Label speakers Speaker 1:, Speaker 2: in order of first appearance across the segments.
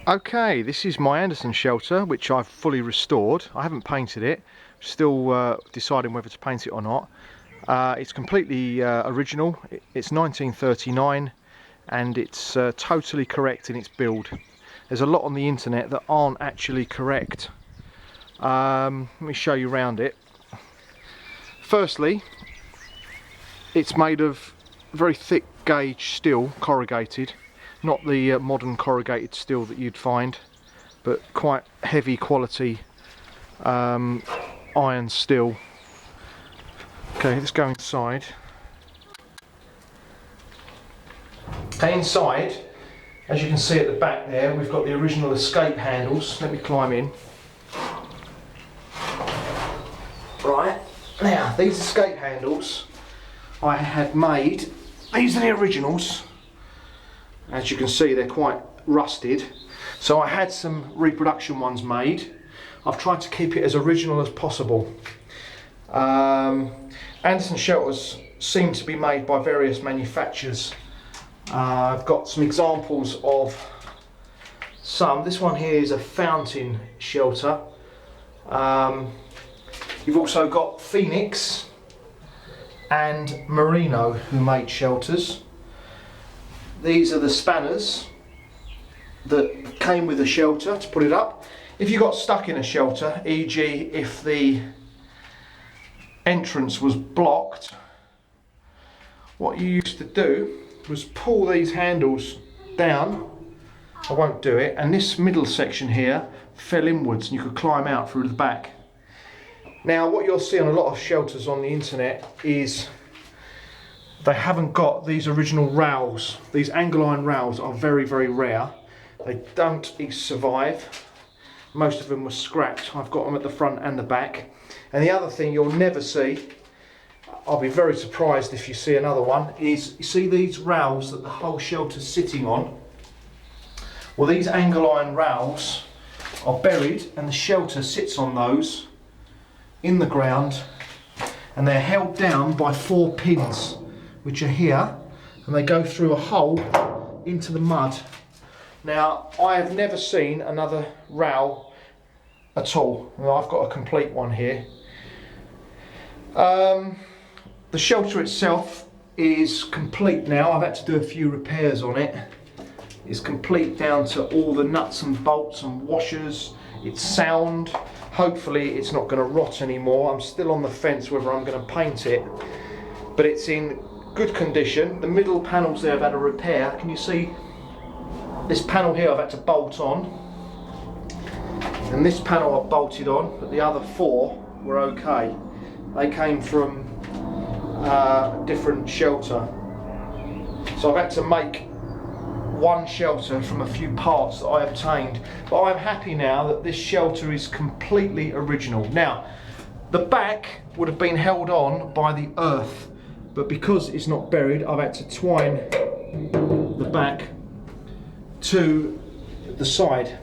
Speaker 1: Okay, this is my Anderson shelter, which I've fully restored. I haven't painted it, still deciding whether to paint it or not. It's completely original. It's 1939 and it's totally correct in its build. There's a lot on the internet that aren't actually correct. Let me show you around it. Firstly, it's made of very thick gauge steel, corrugated. Not the modern corrugated steel that you'd find, but quite heavy quality iron steel. Okay, let's go inside. Okay, inside, as you can see at the back there, we've got the original escape handles. Let me climb in. Right, now these escape handles I had made, these are the originals. As you can see, they're quite rusted. So I had some reproduction ones made. I've tried to keep it as original as possible. Anderson shelters seem to be made by various manufacturers. I've got some examples of some. This one here is a fountain shelter. You've also got Phoenix and Merino who made shelters. These are the spanners that came with the shelter to put it up. If you got stuck in a shelter, e.g. if the entrance was blocked, what you used to do was pull these handles down. I won't do it. And this middle section here fell inwards and you could climb out through the back. Now what you'll see on a lot of shelters on the internet is they haven't got these original rails. These angle iron rails are very, very rare. They don't survive. Most of them were scrapped. I've got them at the front and the back. And the other thing you'll never see, I'll be very surprised if you see another one, is you see these rails that the whole shelter's sitting on? Well, these angle iron rails are buried and the shelter sits on those in the ground, and they're held down by 4 pins which are here, and they go through a hole into the mud. Now, I have never seen another rail at all. Well, I've got a complete one here. The shelter itself is complete now. I've had to do a few repairs on it. It's complete down to all the nuts and bolts and washers. It's sound. Hopefully it's not going to rot anymore. I'm still on the fence whether I'm going to paint it, but it's in good condition. The middle panels there have had a repair. Can you see this panel here I've had to bolt on, and this panel I've bolted on, but the other 4 were okay. They came from a different shelter. So I've had to make one shelter from a few parts that I obtained, but I'm happy now that this shelter is completely original. Now, the back would have been held on by the earth, but because it's not buried, I've had to twine the back to the side.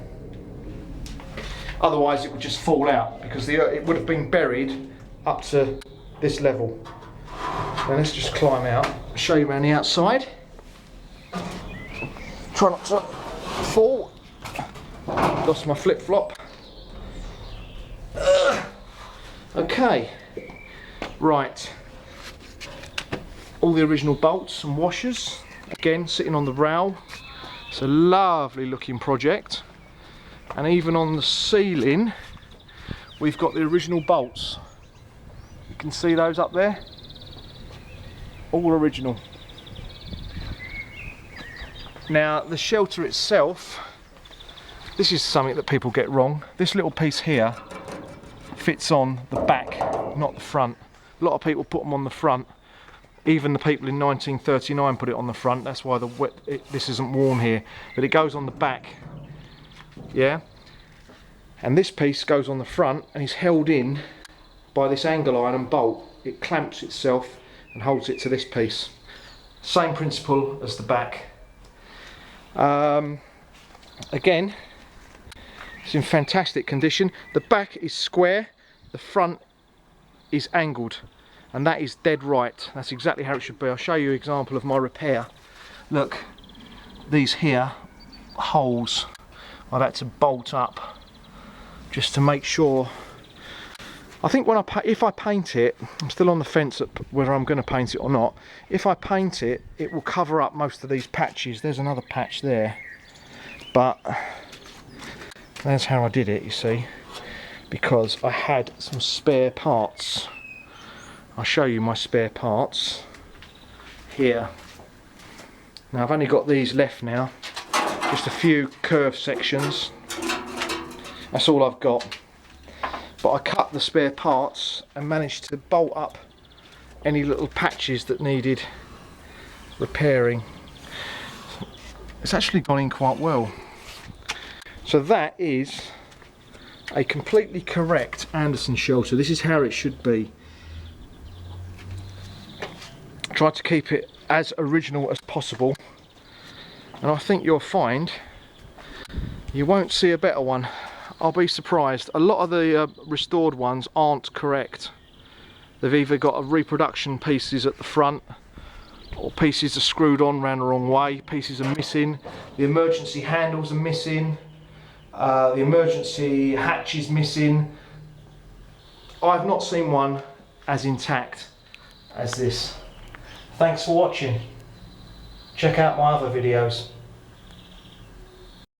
Speaker 1: Otherwise it would just fall out, because it would have been buried up to this level. Now let's just climb out. I'll show you around the outside. Try not to fall. Lost my flip-flop. Okay, right. All the original bolts and washers, again sitting on the rail. It's a lovely looking project. And even on the ceiling, we've got the original bolts. You can see those up there. All original. Now, the shelter itself, this is something that people get wrong. This little piece here fits on the back, not the front. A lot of people put them on the front. Even the people in 1939 put it on the front. That's why this isn't worn here. But it goes on the back. Yeah? And this piece goes on the front and is held in by this angle iron and bolt. It clamps itself and holds it to this piece. Same principle as the back. Again, it's in fantastic condition. The back is square, the front is angled, and that is dead right. That's exactly how it should be. I'll show you an example of my repair. Look, these here holes I've had to bolt up just to make sure. I think when if I paint it, I'm still on the fence at whether I'm going to paint it or not. If I paint it, it will cover up most of these patches. There's another patch there, but that's how I did it, you see, because I had some spare parts. I'll show you my spare parts here. Now I've only got these left now, just a few curved sections. That's all I've got. But I cut the spare parts and managed to bolt up any little patches that needed repairing. It's actually gone in quite well. So that is a completely correct Anderson shelter. This is how it should be. Try to keep it as original as possible, and I think you'll find you won't see a better one. I'll be surprised. A lot of the restored ones aren't correct. They've either got reproduction pieces at the front, or pieces are screwed on round the wrong way, pieces are missing, the emergency handles are missing, the emergency hatch is missing. I've not seen one as intact as this. Thanks for watching. Check out my other videos.